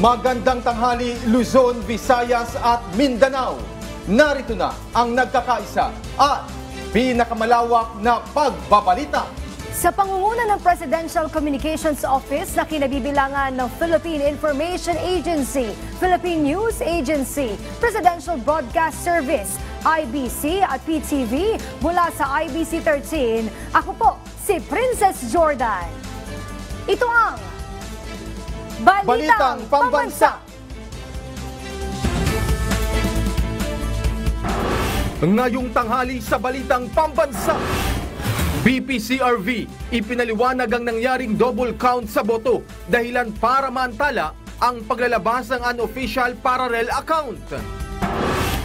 Magandang tanghali, Luzon, Visayas at Mindanao. Narito na ang nagkakaisa at pinakamalawak na pagbabalita. Sa pangunguna ng Presidential Communications Office na kinabibilangan ng Philippine Information Agency, Philippine News Agency, Presidential Broadcast Service, IBC at PTV mula sa IBC 13, ako po si Princess Jordan. Ito ang Balitang Pambansa. Ngayong tanghali sa Balitang Pambansa, BPCRV ipinaliwanag ang nangyaring double count sa boto dahilan para maantala ang paglalabas ng unofficial parallel account.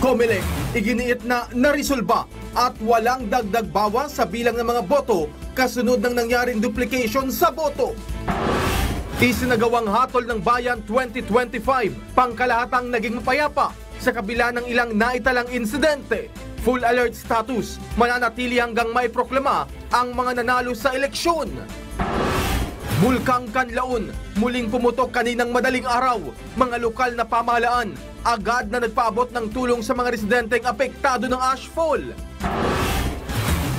COMELEC iginiit na naresolba at walang dagdag bawas sa bilang ng mga boto kasunod ng nangyaring duplication sa boto. Isinagawang hatol ng bayan 2025, pangkalahatang naging mapayapa sa kabila ng ilang naitalang insidente. Full alert status, mananatili hanggang may proklama ang mga nanalo sa eleksyon. Bulkang Kanlaon, muling pumutok kaninang madaling araw. Mga lokal na pamahalaan, agad na nagpaabot ng tulong sa mga residenteng apektado ng ashfall.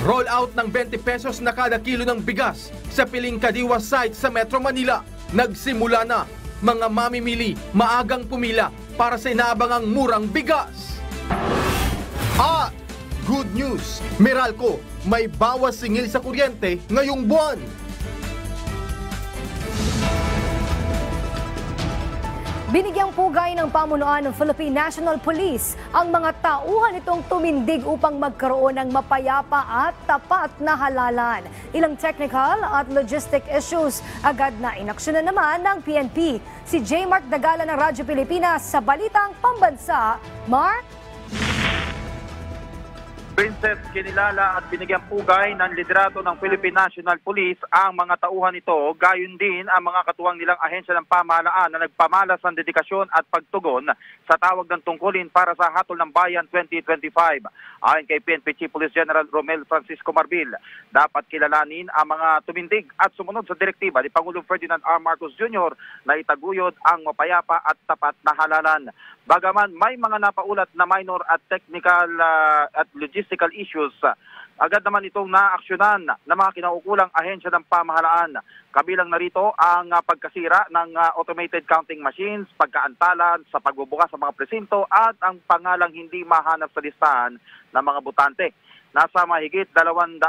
Roll out ng 20 pesos na kada kilo ng bigas sa Piling Kadiwa site sa Metro Manila. Nagsimula na, mga mamimili maagang pumila para sa inaabangang murang bigas. At good news, Meralco, may bawas singil sa kuryente ngayong buwan. Binigyang pugay ng pamunuan ng Philippine National Police ang mga tauhan itong tumindig upang magkaroon ng mapayapa at tapat na halalan. Ilang technical at logistic issues agad na inaksyonan naman ng PNP. Si J. Mark Dagala ng Radyo Pilipinas sa Balitang Pambansa. Mark? Princess, kinilala at binigyang pugay ng liderato ng Philippine National Police ang mga tauhan nito, gayon din ang mga katuwang nilang ahensya ng pamahalaan na nagpamalas ng dedikasyon at pagtugon sa tawag ng tungkulin para sa Hatol ng Bayan 2025. Ayon kay PNP Chief Police General Romel Francisco Marbil, dapat kilalanin ang mga tumindig at sumunod sa direktiba ni Pangulong Ferdinand R. Marcos Jr. na itaguyod ang mapayapa at tapat na halalan. Bagaman may mga napaulat na minor at technical at logistical issues, agad naman itong naaksyonan ng mga kinaukulang ahensya ng pamahalaan. Kabilang narito ang pagkasira ng automated counting machines, pagkaantalan sa pagbubukas sa mga presinto at ang pangalang hindi mahanap sa listahan ng mga botante. Nasa mahigit 205,000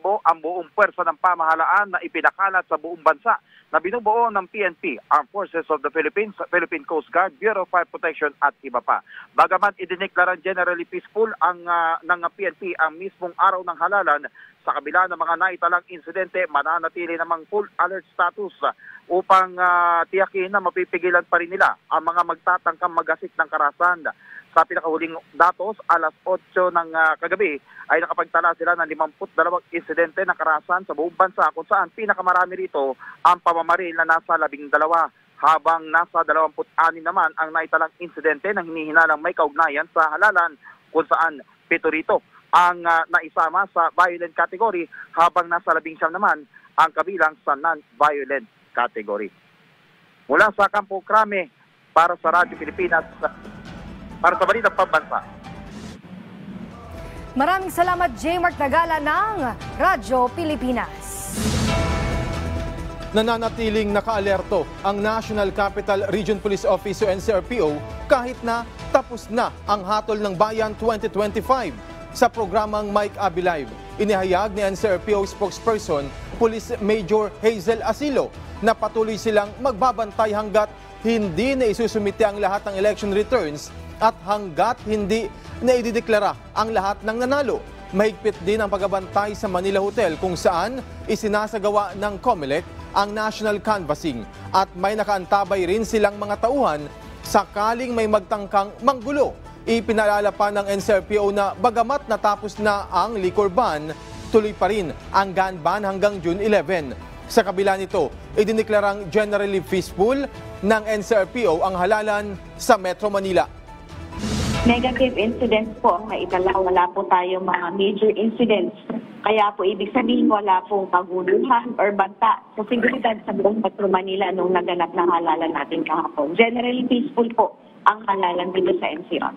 ang buong puwersa ng pamahalaan na ipinakalat sa buong bansa na binubuo ng PNP, Armed Forces of the Philippines, Philippine Coast Guard, Bureau of Fire Protection at iba pa. Bagaman idineklara generally peaceful ng PNP ang mismong araw ng halalan, sa kabila ng mga naitalang insidente, mananatili namang full alert status upang tiyakin na mapipigilan pa rin nila ang mga magtatangkang magasik ng karahasan. Sa pinakahuling datos, alas 8 ng kagabi ay nakapagtala sila ng 52 insidente ng karahasan sa buong bansa, kung saan pinakamarami rito ang pamamaril na nasa 12, habang nasa 26 naman ang naitalang insidente na hinihinalang may kaugnayan sa halalan, kung saan 7 rito ang naisama sa violent category, habang nasa 19 naman ang kabilang sa non-violent category. Mula sa Campo Crame, para sa Radyo Pilipinas, para sa Balitang Pambansa. Maraming salamat, J. Mark Dagala ng Radyo Pilipinas. Nananatiling nakaalerto ang National Capital Region Police Office o NCRPO kahit na tapos na ang Hatol ng Bayan 2025. Sa programang Mike Abi Live, inihayag ni NCRPO spokesperson Police Major Hazel Asilo na patuloy silang magbabantay hanggat hindi na isusumite ang lahat ng election returns at hanggat hindi na idideklara ang lahat ng nanalo. Mahigpit din ang pagbabantay sa Manila Hotel kung saan isinasagawa ng COMELEC ang national canvassing at may nakaantabay rin silang mga tauhan sakaling may magtangkang manggulo. Ipinaalala pa ng NCRPO na bagamat natapos na ang liquor ban, tuloy pa rin ang gun ban hanggang June 11. Sa kabila nito, idineklarang generally peaceful ng NCRPO ang halalan sa Metro Manila. Negative incidents po ang naitala. Wala po tayo mga major incidents Kaya po ibig sabihin wala pong kaguluhan or banta sa seguridad sa buong Metro Manila nung naganap na halalan natin kahapon. Generally peaceful po ang halalan dito sa NCR.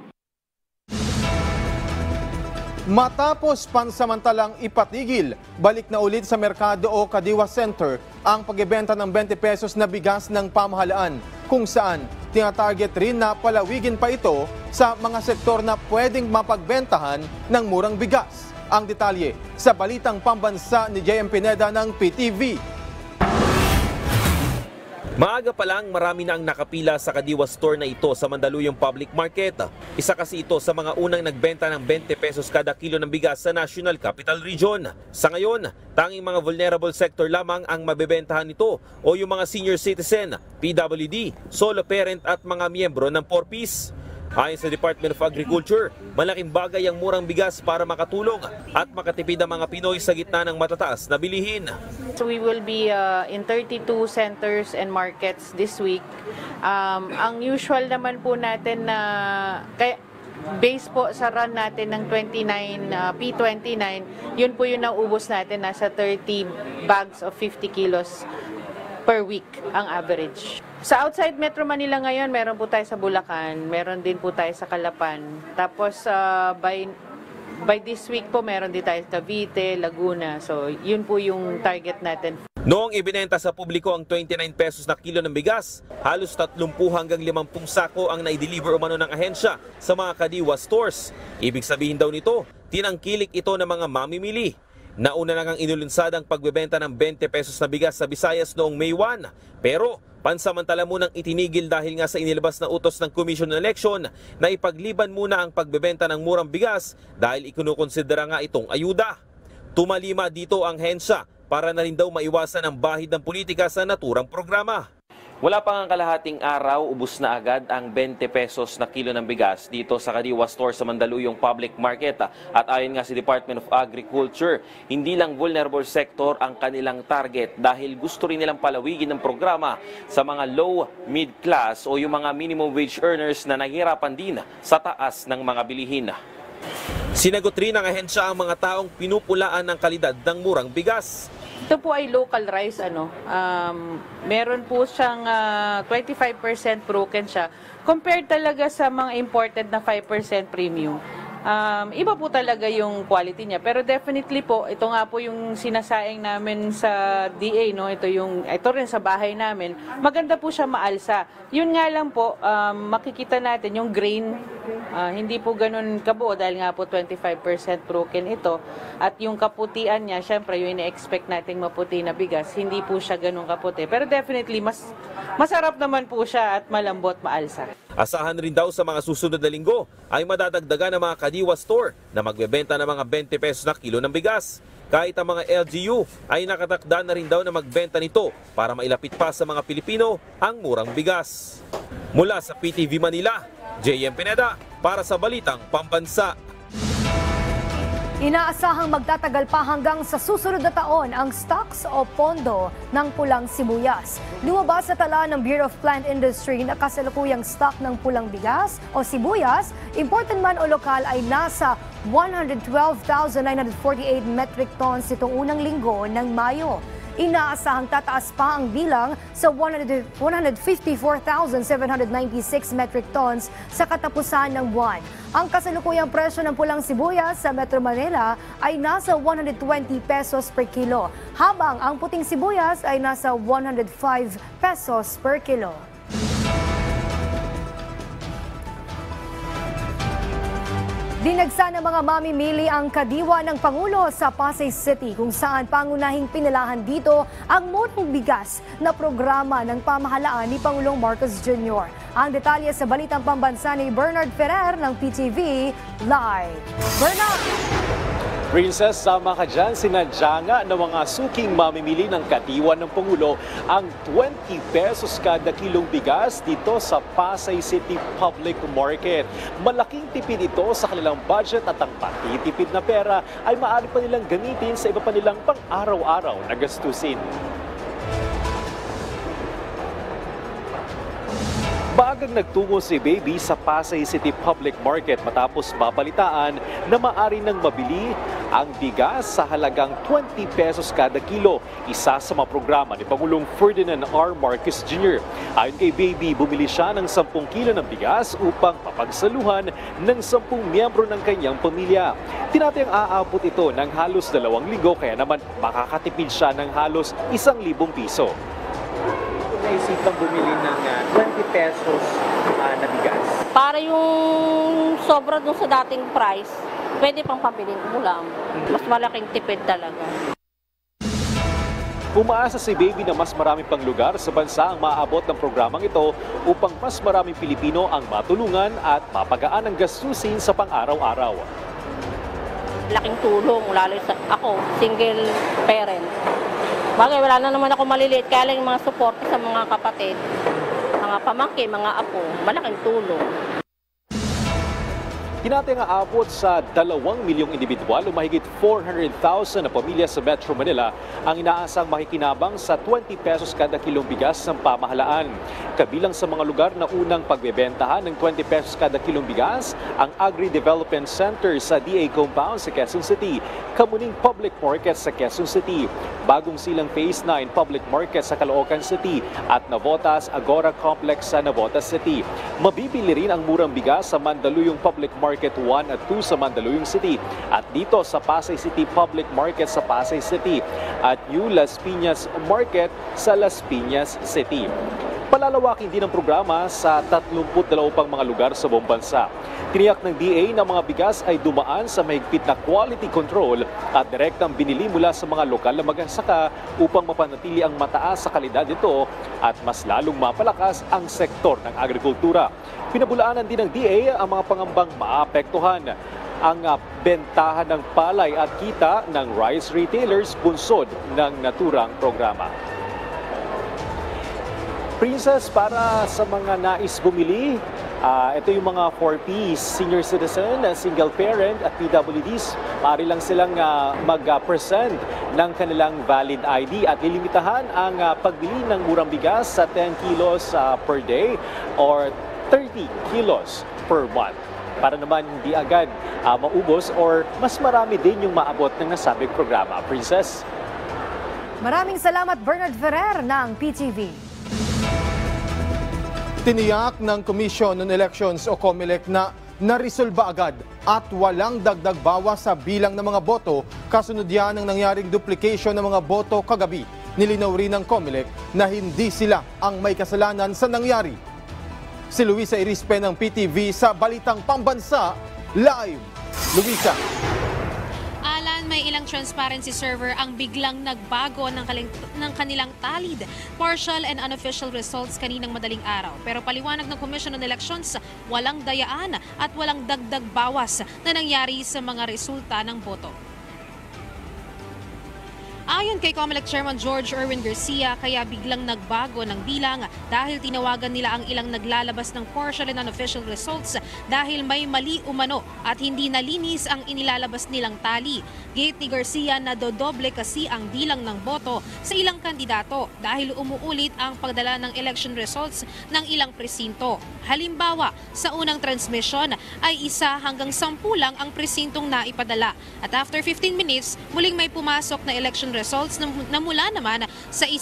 Matapos pansamantalang ipatigil, balik na ulit sa merkado o Kadiwa Center ang pagbebenta ng 20 pesos na bigas ng pamahalaan, kung saan tinatarget rin na palawigin pa ito sa mga sektor na pwedeng mapagbentahan ng murang bigas. Ang detalye sa Balitang Pambansa ni JM Pineda ng PTV. Maaga pa lang, marami na ang nakapila sa Kadiwa store na ito sa Mandaluyong Public Market. Isa kasi ito sa mga unang nagbenta ng 20 pesos kada kilo ng bigas sa National Capital Region. Sa ngayon, tanging mga vulnerable sector lamang ang mabebentahan nito o yung mga senior citizen, PWD, solo parent at mga miyembro ng 4-piece. Ayon sa Department of Agriculture, malaking bagay ang murang bigas para makatulong at makatipid ang mga Pinoy sa gitna ng matataas na bilihin. So we will be in 32 centers and markets this week. Ang usual naman po natin na base po sa run natin ng 29 P29, yun po yung naubos natin, nasa 30 bags of 50 kilos per week ang average. Sa outside Metro Manila ngayon, meron po tayo sa Bulacan, meron din po tayo sa Calapan. Tapos by this week po, meron din tayo sa Cavite, Laguna. So yun po yung target natin. Noong ibinenta sa publiko ang 29 pesos na kilo ng bigas, halos 30 hanggang 50 sako ang naideliver umano ng ahensya sa mga Kadiwa stores. Ibig sabihin daw nito, tinangkilik ito ng mga mamimili. Nauna na ngang inulinsad ang pagbebenta ng 20 pesos na bigas sa Visayas noong May 1. Pero pansamantala munang itinigil dahil nga sa inilabas na utos ng Commission on Election na ipagliban muna ang pagbebenta ng murang bigas dahil ikinukonsidera nga itong ayuda. Tumalima dito ang hensya para na rin daw maiwasan ang bahid ng politika sa naturang programa. Wala pa nga kalahating araw, ubos na agad ang 20 pesos na kilo ng bigas dito sa Kadiwa Store sa Mandaluyong Public Market. At ayon nga sa Department of Agriculture, hindi lang vulnerable sector ang kanilang target dahil gusto rin nilang palawigin ng programa sa mga low, mid-class o yung mga minimum wage earners na nahihirapan din sa taas ng mga bilihin. Sinagot rin ng ahensya ang mga taong pinupulaan ng kalidad ng murang bigas. Ito po ay local rice, meron po siyang 25% broken siya. Compared talaga sa mga imported na 5% premium. Iba po talaga yung quality niya. Pero definitely po, ito nga po yung sinasaing namin sa DA, no? Ito rin sa bahay namin. Maganda po siya maalsa. Yun nga lang po, makikita natin yung grain, hindi po ganun kabuo dahil nga po 25% broken ito. At yung kaputian niya, syempre yung ina-expect nating maputi na bigas, hindi po siya ganun kaputi. Pero definitely, masarap naman po siya at malambot, maalsa. Asahan rin daw sa mga susunod na linggo ay madadagdagan ng mga Kadiwa Store na magbebenta ng mga 20 pesos na kilo ng bigas. Kahit ang mga LGU ay nakatakda na rin daw na magbenta nito para mailapit pa sa mga Pilipino ang murang bigas. Mula sa PTV Manila, JM Pineda para sa Balitang Pambansa. Inaasahang magtatagal pa hanggang sa susunod na taon ang stocks o pondo ng pulang sibuyas. Lumabas sa tala ng Bureau of Plant Industry na kasalukuyang stock ng pulang bigas o sibuyas, imported man o lokal, ay nasa 112,948 metric tons itong unang linggo ng Mayo. Inaasahang tataas pa ang bilang sa 154,796 metric tons sa katapusan ng buwan. Ang kasalukuyang presyo ng pulang sibuyas sa Metro Manila ay nasa 120 pesos per kilo, habang ang puting sibuyas ay nasa 105 pesos per kilo. Dinagsa ng mga mamimili ang kadiwa ng Pangulo sa Pasay City, kung saan pangunahing pinilahan dito ang murang bigas na programa ng pamahalaan ni Pangulong Marcos Jr. Ang detalye sa Balitang Pambansa ni Bernard Ferrer ng PTV Live. Bernard! Princess, sama ka dyan, sinadya nga ng mga suking mamimili ng kadiwa ng Pangulo ang 20 pesos kada kilong bigas dito sa Pasay City Public Market. Malaking tipid ito sa kanilang budget at ang patitipid na pera ay maaari pa nilang gamitin sa iba pa nilang pang-araw-araw na gastusin. Maagang nagtungo si Baby sa Pasay City Public Market matapos babalitaan na maaari nang mabili ang bigas sa halagang 20 pesos kada kilo, isa sa mga programa ni Pangulong Ferdinand R. Marcos Jr. Ayon kay Baby, bumili siya ng 10 kilo ng bigas upang mapagsaluhan ng 10 miyembro ng kanyang pamilya. Tinatayang aabot ito ng halos 2 linggo, kaya naman makakatipid siya ng halos 1,000 piso. Naisipang bumili ng 20 pesos na bigas. Para yung sobra dun sa dating price, pwede pang pabiling ulam. Mas malaking tipid talaga. Umaasa si Baby na mas marami pang lugar sa bansa ang maaabot ng programang ito upang mas maraming Pilipino ang matulungan at mapagaan ang gastusin sa pang-araw-araw. Laking tulong, lalo sa ako, single parent. Bagay, wala na naman ako maliliit, kaya lang yung mga support sa mga kapatid, mga pamangkin, mga apo, malaking tulong. Tinatayang aabot sa 2 milyong individual o mahigit 400,000 na pamilya sa Metro Manila ang inaasang makikinabang sa 20 pesos kada kilong bigas ng pamahalaan. Kabilang sa mga lugar na unang pagbebentahan ng 20 pesos kada kilong bigas, ang Agri-Development Center sa DA Compound sa Quezon City, Kamuning Public Market sa Quezon City, Bagong Silang Phase 9 Public Market sa Caloocan City at Navotas Agora Complex sa Navotas City. Mabibili rin ang murang bigas sa Mandaluyong Public Market 1 at 2 sa Mandaluyong City at dito sa Pasay City Public Market sa Pasay City at New Las Piñas Market sa Las Piñas City. Palalawakin din ang programa sa 32 pang mga lugar sa buong bansa. Tiniyak ng DA na mga bigas ay dumaan sa mahigpit na quality control at direktang binili mula sa mga lokal na magsasaka upang mapanatili ang mataas sa kalidad nito at mas lalong mapalakas ang sektor ng agrikultura. Pinabulaanan din ng DA ang mga pangambang maapektuhan ang bentahan ng palay at kita ng rice retailers bunsod ng naturang programa. Princess, para sa mga nais bumili, ito yung mga 4Ps, senior citizen, single parent at PWDs. Maaari lang silang mag-present ng kanilang valid ID at lilimitahan ang pagbili ng murang bigas sa 10 kilos per day or 30 kilos per month. Para naman hindi agad maubos or mas marami din yung maabot ng nasabing programa. Princess? Maraming salamat Bernard Ferrer ng PTV. Tiniyak ng Commission on Elections o COMELEC na naresolba agad at walang dagdag bawas sa bilang ng mga boto kasunod yan ng nangyaring duplication ng mga boto kagabi. Nilinaw rin ng COMELEC na hindi sila ang may kasalanan sa nangyari. Si Luisa Irispe ng PTV sa Balitang Pambansa Live. Luisa. Alan, may ilang transparency server ang biglang nagbago ng kanilang tallied, partial and unofficial results kaninang madaling araw. Pero paliwanag ng Commission on Elections, walang dayaan at walang dagdag bawas na nangyari sa mga resulta ng boto. Ayon kay COMELEC Chairman George Erwin Garcia, kaya biglang nagbago ng bilang dahil tinawagan nila ang ilang naglalabas ng partial and unofficial results dahil may mali umano at hindi nalinis ang inilalabas nilang tali. Gate ni Garcia na dodoble kasi ang bilang ng boto sa ilang kandidato dahil umuulit ang pagdala ng election results ng ilang presinto. Halimbawa, sa unang transmission ay 1 hanggang 10 lang ang presintong naipadala at after 15 minutes, muling may pumasok na election results na mula naman sa 1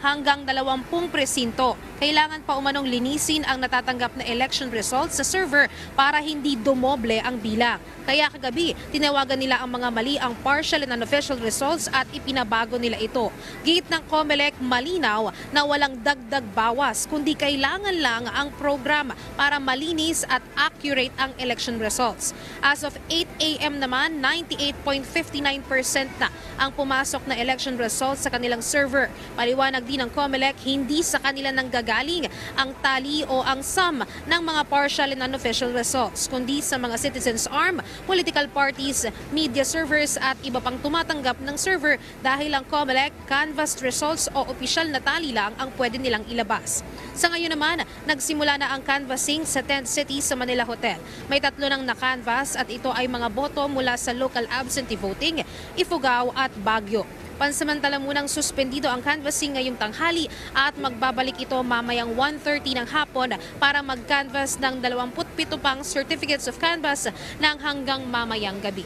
hanggang 20 presinto. Kailangan pa umanong linisin ang natatanggap na election results sa server para hindi dumoble ang bilang. Kaya kagabi, tinawagan nila ang mga mali ang partial and unofficial results at ipinabago nila ito. Gate ng COMELEC, malinaw na walang dagdag bawas kundi kailangan lang ang program para malinis at accurate ang election results. As of 8 a.m. naman, 98.59% na ang pumasok na election results sa kanilang server. Paliwanag din ng COMELEC, hindi sa kanila nanggagaling ang tali o ang sum ng mga partial and unofficial results, kundi sa mga citizens' arm, political parties, media servers at iba pang tumatanggap ng server dahil ang COMELEC, canvassed results o opisyal na tali lang ang pwede nilang ilabas. Sa ngayon naman, nagsimula na ang canvassing sa 10 cities sa Manila Hotel. May 3 nang na-canvass at ito ay mga boto mula sa local absentee voting, Ifugao at Baguio. Pansamantala munang suspendido ang canvassing ngayong tanghali at magbabalik ito mamayang 1:30 ng hapon para mag-canvass ng 27 pang certificates of canvass ng hanggang mamayang gabi.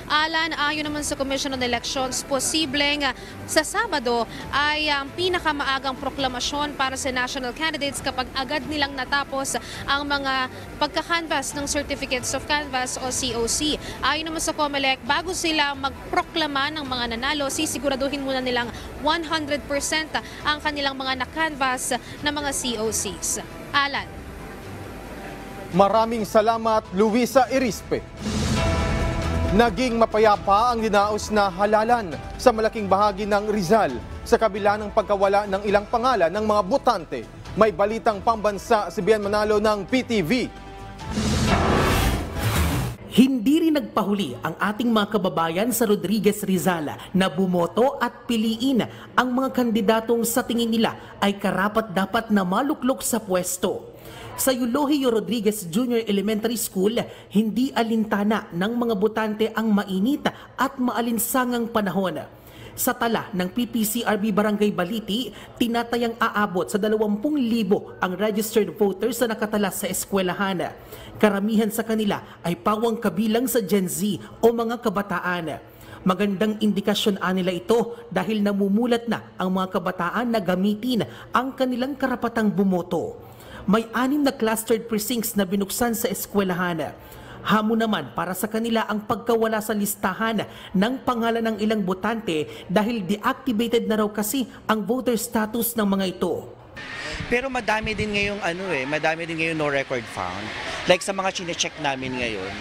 Alan, ayon naman sa Commission on Elections, posibleng sa Sabado ay ang pinakamaagang proklamasyon para sa national candidates kapag agad nilang natapos ang mga pagka-canvass ng Certificates of Canvass o COC. Ayon naman sa COMELEC, bago sila magproklama ng mga nanalo, sisiguraduhin muna nilang 100% ang kanilang mga na-canvass na mga COCs. Alan. Maraming salamat, Luisa Irispe. Naging mapayapa ang dinaos na halalan sa malaking bahagi ng Rizal sa kabila ng pagkawala ng ilang pangalan ng mga botante. May balitang pambansa si Bian Manalo ng PTV. Hindi rin nagpahuli ang ating mga kababayan sa Rodriguez Rizal na bumoto at piliin ang mga kandidatong sa tingin nila ay karapat-dapat na maluklok sa pwesto. Sa Eulogio Rodriguez Junior Elementary School, hindi alintana ng mga botante ang mainit at maalinsangang panahon. Sa tala ng PPCRB Barangay Baliti, tinatayang aabot sa 20,000 ang registered voters na nakatala sa eskwelahan. Karamihan sa kanila ay pawang kabilang sa Gen Z o mga kabataan. Magandang indikasyon nila ito dahil namumulat na ang mga kabataan na gamitin ang kanilang karapatang bumoto. May 6 na clustered precincts na binuksan sa eskwelahan. Hamon naman para sa kanila ang pagkawala sa listahan ng pangalan ng ilang botante dahil deactivated na raw kasi ang voter status ng mga ito. Pero madami din ngayong no record found. Like sa mga chine-check namin ngayon,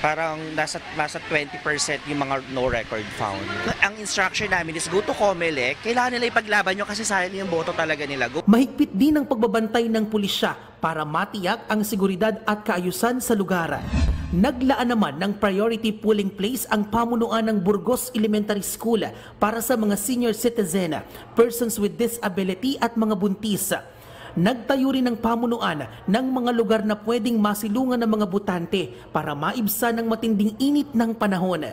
parang nasa 20% yung mga no record found. Ang instruction namin is go to COMELEC. Kailangan nila ipaglaban nyo kasi sayang yung boto talaga nila. Mahigpit din ang pagbabantay ng pulisya para matiyak ang seguridad at kaayusan sa lugar. Naglaan naman ng priority polling place ang pamunuan ng Burgos Elementary School para sa mga senior citizen, persons with disability at mga buntis. Nagtayo rin ng pamunuan ng mga lugar na pwedeng masilungan ng mga botante para maibsan ang matinding init ng panahon.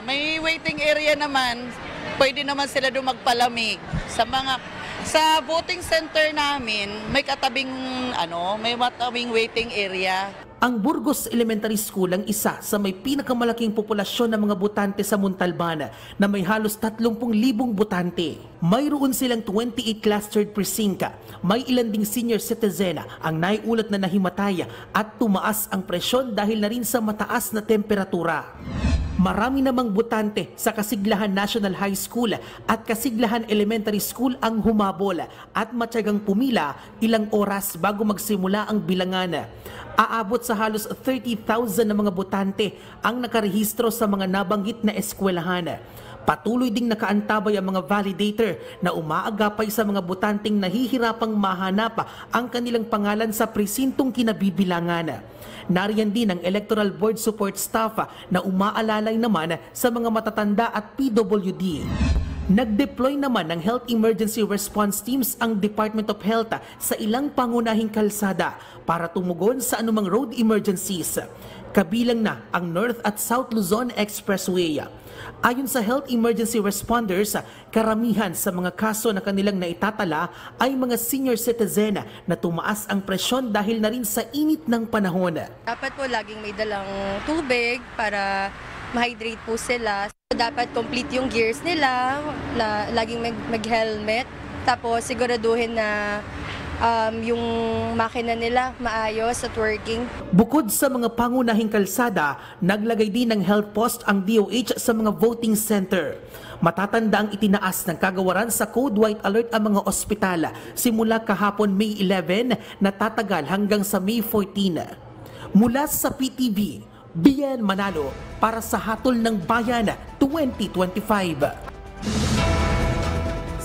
May waiting area naman, pwede naman sila doon magpalamig. Sa voting center namin, may matabing waiting area. Ang Burgos Elementary School ang isa sa may pinakamalaking populasyon ng mga botante sa Montalban na may halos 30,000 botante. Mayroon silang 28 clustered precinct. May ilan ding senior citizen ang naiulat na nahimatay at tumaas ang presyon dahil na rin sa mataas na temperatura. Marami namang botante sa Kasiglahan National High School at Kasiglahan Elementary School ang humabol at matyagang pumila ilang oras bago magsimula ang bilangan. Aabot sa halos 30,000 na mga botante ang nakarehistro sa mga nabanggit na eskwelahan. Patuloy ding nakaantabay ang mga validator na umaagapay sa mga botanteng nahihirapang mahanap ang kanilang pangalan sa presintong kinabibilangan. Nariyan din ang Electoral Board Support Staff na umaalalay naman sa mga matatanda at PWD. Nag-deploy naman ng Health Emergency Response Teams ang Department of Health sa ilang pangunahing kalsada para tumugon sa anumang road emergencies. Kabilang na ang North at South Luzon Expressway. Ayon sa health emergency responders, karamihan sa mga kaso na kanilang naitatala ay mga senior citizen na tumaas ang presyon dahil na rin sa init ng panahon. Dapat po laging may dalang tubig para ma-hydrate po sila. Dapat complete yung gears nila, laging mag-helmet, tapos siguraduhin na yung makina nila maayos at working. Bukod sa mga pangunahing kalsada, naglagay din ng health post ang DOH sa mga voting center. Matatanda ang itinaas ng kagawaran sa Code White Alert ang mga ospital simula kahapon May 11 na tatagal hanggang sa May 14. Mula sa PTV, Bian Manalo para sa Hatol ng Bayan 2025.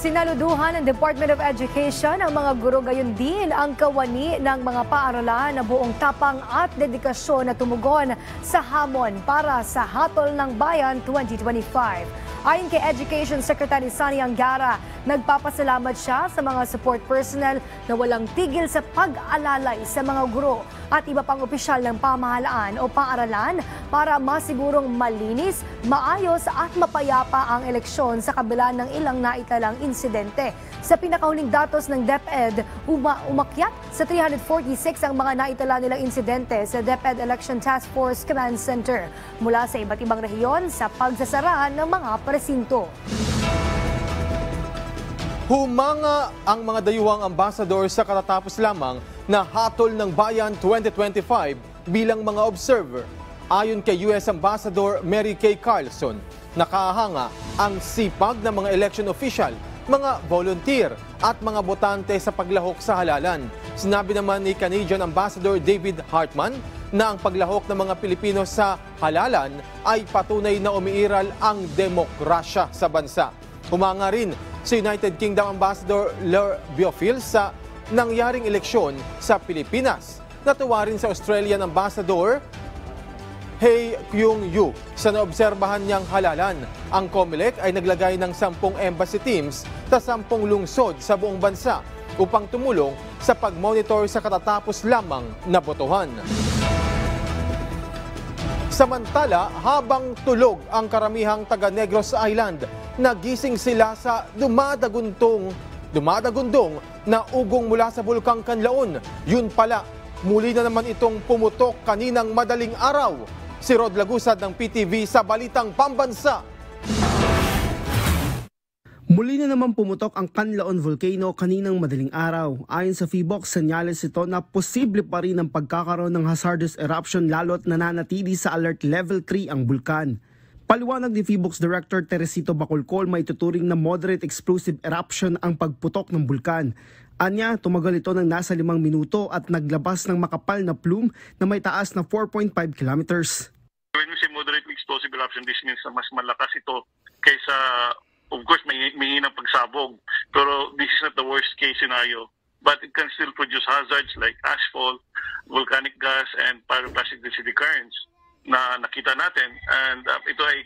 Sinaluduhan ng Department of Education ang mga guro, gayon din ang kawani ng mga paaralan na buong tapang at dedikasyon na tumugon sa hamon para sa Hatol ng Bayan 2025. Ayon kay Education Secretary Sonny Angara, nagpapasalamat siya sa mga support personnel na walang tigil sa pag-alalay sa mga guro at iba pang opisyal ng pamahalaan o paaralan para masigurong malinis, maayos at mapayapa ang eleksyon sa kabila ng ilang naitalang insidente. Sa pinakahuling datos ng DepEd, umakyat sa 346 ang mga naitala nilang insidente sa DepEd Election Task Force Command Center mula sa iba't ibang rehiyon sa pagsasara ng mga presinto. Humanga ang mga dayuhang ambasador sa katatapos lamang na Hatol ng Bayan 2025 bilang mga observer. Ayon kay US Ambassador Mary Kay Carlson, nakahanga ang sipag ng mga election official, mga volunteer at mga botante sa paglahok sa halalan. Sinabi naman ni Canadian Ambassador David Hartman na ang paglahok ng mga Pilipino sa halalan ay patunay na umiiral ang demokrasya sa bansa. Humanga rin si United Kingdom Ambassador Lur Beofil sa nangyaring eleksyon sa Pilipinas. Natuwa rin sa Australian Ambassador Hey Kyung-yu sa naobserbahan niyang halalan. Ang COMELEC ay naglagay ng 10 embassy teams sa 10 lungsod sa buong bansa upang tumulong sa pag-monitor sa katatapos lamang na botohan. Samantala, habang tulog ang karamihang taga Negros Island, nagising sila sa dumadagundong na ugong mula sa Bulkang Kanlaon. Yun pala, muli na naman itong pumutok kaninang madaling araw. Si Rod Lagusad ng PTV sa Balitang Pambansa. Muli na naman pumutok ang Kanlaon Volcano kaninang madaling araw. Ayon sa PHIVOLCS, senyales ito na posible pa rin ang pagkakaroon ng hazardous eruption lalo't nananatili sa alert level 3 ang bulkan. Paliwanag ni PHIVOLCS Director Teresito Bacolcol, may tuturing na moderate explosive eruption ang pagputok ng bulkan. Anya, tumagal ito ng nasa 5 minuto at naglabas ng makapal na plume na may taas na 4.5 kilometers. When we say moderate explosive eruption, this means na mas malakas ito kaysa, of course, may hinang pagsabog. Pero this is not the worst case scenario. But it can still produce hazards like ashfall, volcanic gas, and pyroclastic density currents na nakita natin. And ito ay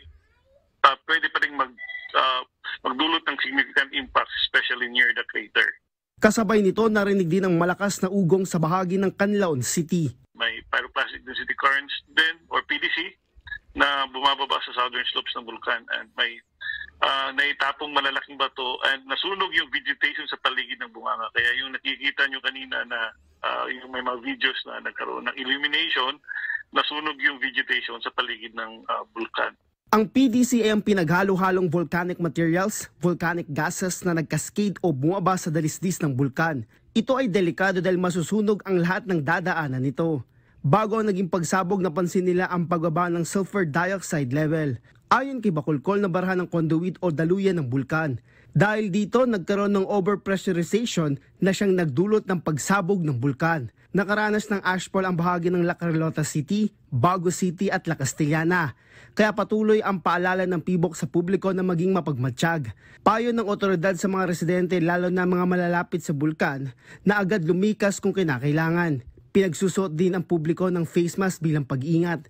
pwede pa rin magdulot ng significant impacts, especially near the crater. Kasabay nito, narinig din ang malakas na ugong sa bahagi ng Canlaon City. May pyroclastic density currents din, or PDC, na bumababa sa southern slopes ng bulkan, and may naitapong malalaking bato and nasunog yung vegetation sa paligid ng bunganga. Kaya yung nakikita nyo kanina na yung may mga videos na nagkaroon ng illumination, nasunog yung vegetation sa paligid ng bulkan. Ang PDC ay ang pinaghalo-halong volcanic materials, volcanic gases na nagkascade o bumaba sa dalisdis ng bulkan. Ito ay delikado dahil masusunog ang lahat ng dadaanan nito. Bago ang naging pagsabog, napansin nila ang pagbaba ng sulfur dioxide level. Ayon kay Bacolcol, nabarahan ng conduit o daluyan ng bulkan. Dahil dito, nagkaroon ng overpressurization na siyang nagdulot ng pagsabog ng bulkan. Nakaranas ng ashfall ang bahagi ng La Carlota City, Bago City at La Castellana. Kaya patuloy ang paalala ng PHIVOLCS sa publiko na maging mapagmatsyag. Payo ng otoridad sa mga residente, lalo na mga malalapit sa bulkan, na agad lumikas kung kinakailangan. Pinagsusuot din ang publiko ng face mask bilang pag-ingat.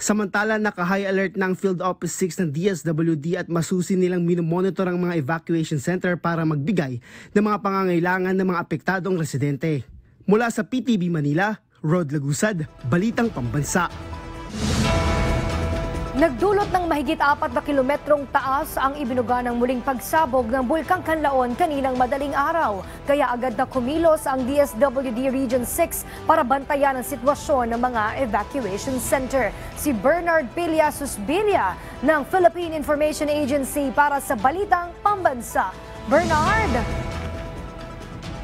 Samantala, naka-high alert ng Field Office 6 ng DSWD at masusi nilang minomonitor ang mga evacuation center para magbigay ng mga pangangailangan ng mga apektadong residente. Mula sa PTV Manila, Rod Lagusad, Balitang Pambansa. Nagdulot ng mahigit 4 na kilometrong taas ang ibinuga ng muling pagsabog ng Bulkang Kanlaon kaninang madaling araw. Kaya agad na kumilos ang DSWD Region 6 para bantayan ang sitwasyon ng mga evacuation center. Si Bernard Pilla Susbilia ng Philippine Information Agency para sa Balitang Pambansa. Bernard!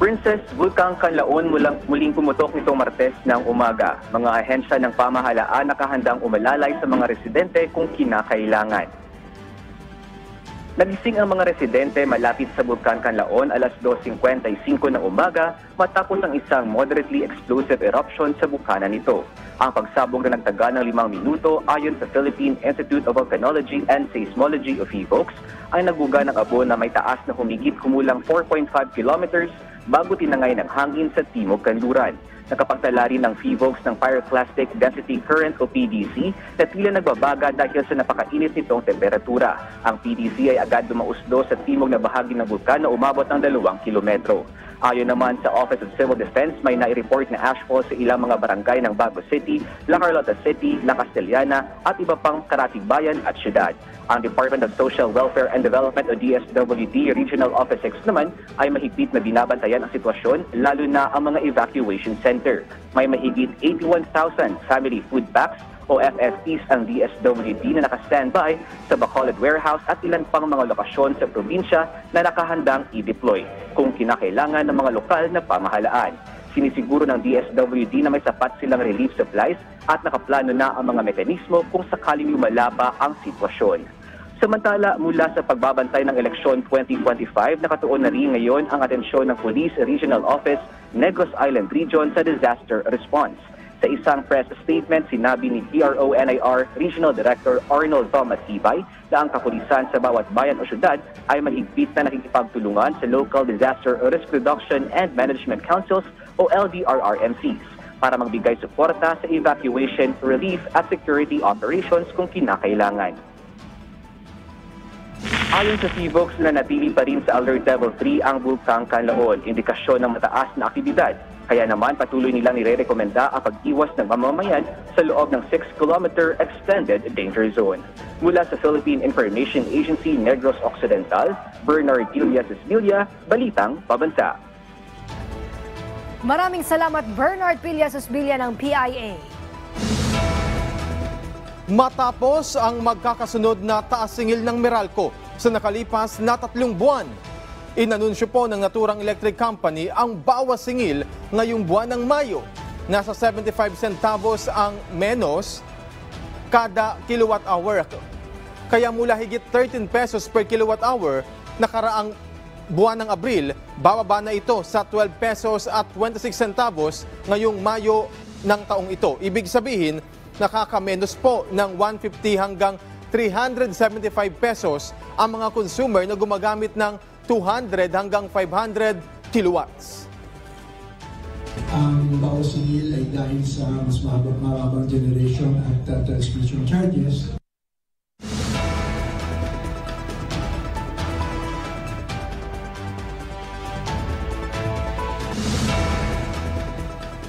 Princess, Bulkang Kanlaon muling pumutok nitong Martes ng umaga. Mga ahensya ng pamahalaan nakahandang umalalay sa mga residente kung kinakailangan. Nagising ang mga residente malapit sa Bulkang Kanlaon alas 2:55 ng umaga matapos ang isang moderately explosive eruption sa bukana nito. Ang pagsabog na nagtaga ng 5 minuto ayon sa Philippine Institute of Volcanology and Seismology of PHIVOLCS ay naguga ng abo na may taas na humigit kumulang 4.5 kilometers bago tinangay ng hangin sa Timog Kanluran. Nakapagtala rin ng PHIVOLTS ng Pyroclastic Density Current o PDC na tila nagbabaga dahil sa napakainit nitong temperatura. Ang PDC ay agad dumausdo sa timog na bahagi ng bulkan na umabot ng 2 kilometro. Ayon naman sa Office of Civil Defense, may nai-report na ashfall sa ilang mga barangay ng Bago City, La Carlota City, La Castellana at iba pang karatig bayan at syudad. Ang Department of Social Welfare and Development o DSWD Regional Office 6 naman ay mahigpit na binabantayan ang sitwasyon, lalo na ang mga evacuation center. May mahigit 81,000 family food packs o FFPs ang DSWD na naka-standby sa Bacolod Warehouse at ilan pang mga lokasyon sa probinsya na nakahandang i-deploy kung kinakailangan ng mga lokal na pamahalaan. Sinisiguro ng DSWD na may sapat silang relief supplies at nakaplano na ang mga mekanismo kung sakaling lumala pa ang sitwasyon. Samantala, mula sa pagbabantay ng eleksyon 2025, nakatuon na rin ngayon ang atensyon ng Police Regional Office, Negros Island Region sa disaster response. Sa isang press statement, sinabi ni PRO-NIR Regional Director Arnold Tomatibay na ang kapulisan sa bawat bayan o syudad ay mahigpit na nakikipagtulungan sa Local Disaster Risk Reduction and Management Councils o LDRRMCs para magbigay suporta sa evacuation, relief at security operations kung kinakailangan. Ayon sa PHIVOLTS, nanatili pa rin sa Alert Level 3 ang Bulkang Kanlaon, indikasyon ng mataas na aktibidad. Kaya naman patuloy nilang nire-rekomenda ang pag-iwas ng mamamayan sa loob ng 6-kilometer extended danger zone. Mula sa Philippine Information Agency Negros Occidental, Bernard Villas Esbilia, Balitang Pabansa. Maraming salamat Bernard Villas Esbilia ng PIA. Matapos ang magkakasunod na taas-singil ng Meralco sa nakalipas na 3 buwan, inanunsyo po ng Naturang Electric Company ang bawas singil ngayong buwan ng Mayo. Nasa 75 centavos ang menos kada kilowatt hour. Kaya mula higit 13 pesos per kilowatt hour nakaraang buwan ng Abril, bababa na ito sa 12 pesos at 26 centavos ngayong Mayo ng taong ito. Ibig sabihin, nakakamenos po ng 150 hanggang 375 pesos ang mga consumer na gumagamit ng 200 hanggang 500 kilowatts. Ang bawas singil ay dahil sa mas mababang generation at transmission charges.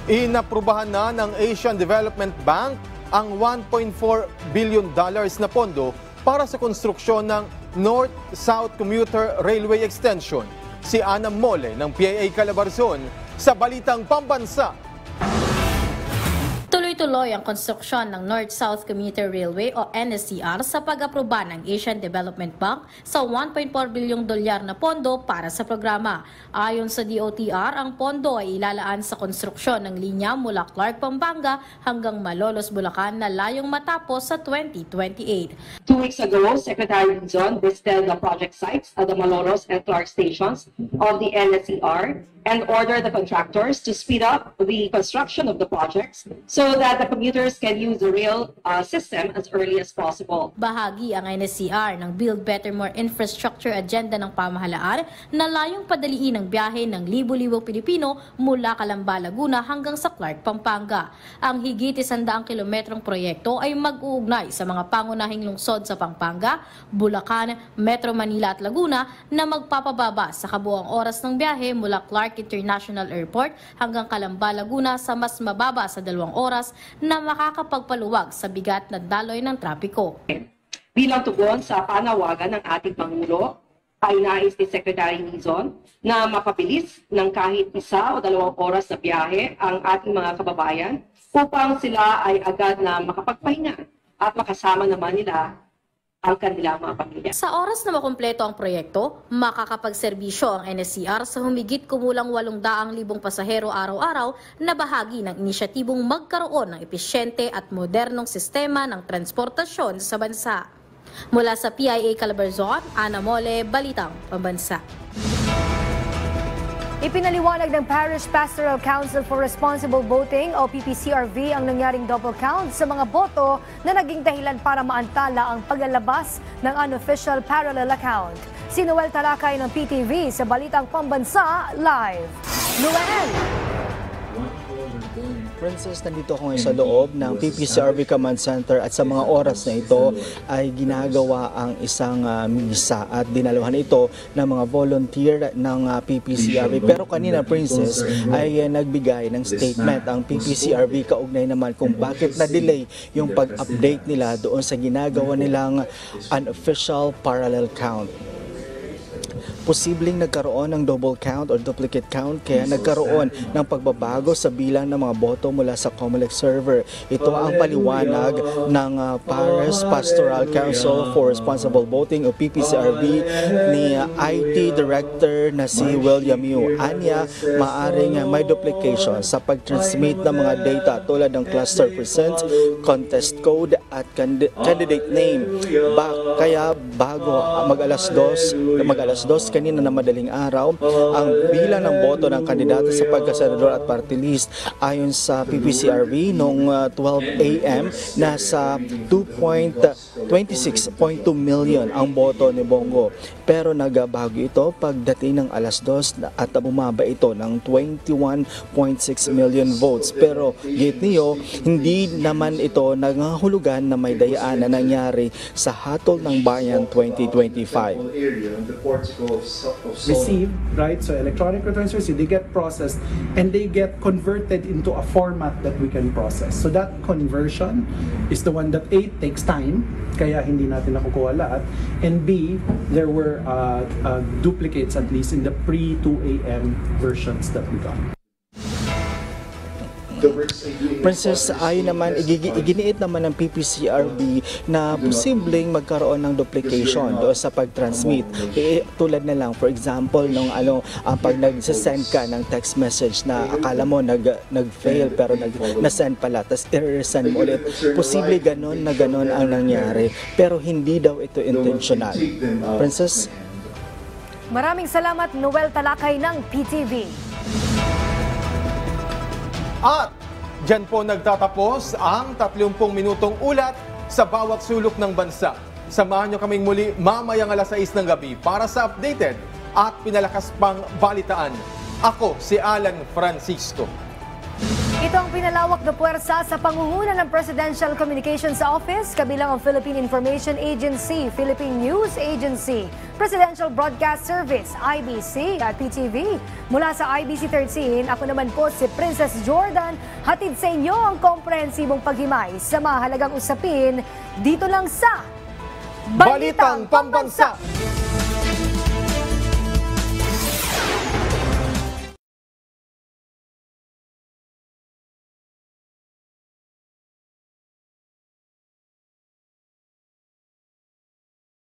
Inaprubahan na ng Asian Development Bank ang $1.4 billion na pondo para sa konstruksyon ng North-South Commuter Railway Extension. Si Ana Mole ng PIA Calabarzon sa Balitang Pambansa. Tuloy-tuloy ang konstruksyon ng North-South Commuter Railway o NSCR sa pag-aproba ng Asian Development Bank sa $1.4 bilyong na pondo para sa programa. Ayon sa DOTR, ang pondo ay ilalaan sa konstruksyon ng linya mula Clark, Pampanga hanggang Malolos, Bulacan na layong matapos sa 2028. 2 weeks ago, Secretary Rizon visited the project sites at the Malolos and Clark stations of the NSCR and ordered the contractors to speed up the construction of the projects so that the commuters can use the rail system as early as possible. Bahagi ang NSCR ng Build Better More Infrastructure agenda ng pamahalaan na layong padaliin ang biyahe ng libo-libong Pilipino mula Calamba, Laguna hanggang sa Clark, Pampanga. Ang higit 100 kilometrong proyekto ay mag-uugnay sa mga pangunahing lungsod sa Pampanga, Bulacan, Metro Manila at Laguna na magpapababa sa kabuuang oras ng biyahe mula Clark International Airport hanggang Calamba, Laguna sa mas mababa sa 2 oras na makakapagpaluwag sa bigat na daloy ng trapiko. Bilang tugon sa panawagan ng ating Pangulo, ay nais ni Secretary Rizon na mapabilis ng kahit 1 o 2 oras na biyahe ang ating mga kababayan upang sila ay agad na makapagpahinga at makasama naman nila ang kanilang mga pamilya. Sa oras na makumpleto ang proyekto, makakapagserbisyo ang NSCR sa humigit kumulang 800,000 pasahero araw-araw na bahagi ng inisyatibong magkaroon ng epesyente at modernong sistema ng transportasyon sa bansa. Mula sa PIA Calabarzon, Ana Mole, Balitang Pambansa. Ipinaliwanag ng Parish Pastoral Council for Responsible Voting o PPCRV ang nangyaring double count sa mga boto na naging dahilan para maantala ang paglalabas ng unofficial parallel account. Si Noel Talakay ng PTV sa Balitang Pambansa Live. Noel! Princess, nandito ako ngayon sa loob ng PPCRV Command Center at sa mga oras na ito ay ginagawa ang isang misa at dinaluhan ito ng mga volunteer ng PPCRV. Pero kanina, Princess, ay nagbigay ng statement ang PPCRV kaugnay naman kung bakit na-delay yung pag-update nila doon sa ginagawa nilang unofficial parallel count. Posibleng nagkaroon ng double count or duplicate count kaya nagkaroon ng pagbabago sa bilang ng mga boto mula sa COMELEC server. Ito ang paliwanag ng Paris Pastoral Council for Responsible Voting o PPCRV ni IT Director na si William Yu. Anya, maaring may duplication sa pag-transmit ng mga data tulad ng cluster percent, contest code at candidate name. Kaya bago mag-alas 2 kanina na madaling araw, ang bilang ng boto ng kandidato sa pagkasenador at party list ayon sa PPCRV noong 12 a.m. nasa 2.26.2 million ang boto ni Bongo. Pero nagbago ito pagdating ng alas 2 at bumaba ito ng 21.6 million votes. Pero gate niyo, hindi naman ito nangahulugan na may dayaan na nangyari sa Hatol ng Bayan 2025. Received, right? So electronic returns received, they get processed and they get converted into a format that we can process. So that conversion is the one that A, takes time, kaya hindi natin nakukuha lahat, and B, there were duplicates at least in the pre-2 a.m. versions that we got. Princess, ayon naman, iginiit naman ng PPCRB na posibleng magkaroon ng duplication doon sa pag-transmit. Tulad na lang, for example, pag nag-send ka ng text message na akala mo nag-fail pero na-send pala, tapos i-resend mo ulit. Posible ganon ang nangyari, pero hindi daw ito intentional. Princess? Maraming salamat, Noel Talakay ng PTV. At dyan po nagtatapos ang 30 minutong ulat sa bawat sulok ng bansa. Samahan nyo kaming muli mamayang alas 6 ng gabi para sa updated at pinalakas pang balitaan. Ako si Alan Francisco. Ito ang pinalawak na puwersa sa pangunguna ng Presidential Communications Office, kabilang ang Philippine Information Agency, Philippine News Agency, Presidential Broadcast Service, IBC at PTV. Mula sa IBC 13, ako naman po si Princess Jordan. Hatid sa inyo ang komprehensibong paghimay sa mahalagang usapin dito lang sa Balitang Pambansa.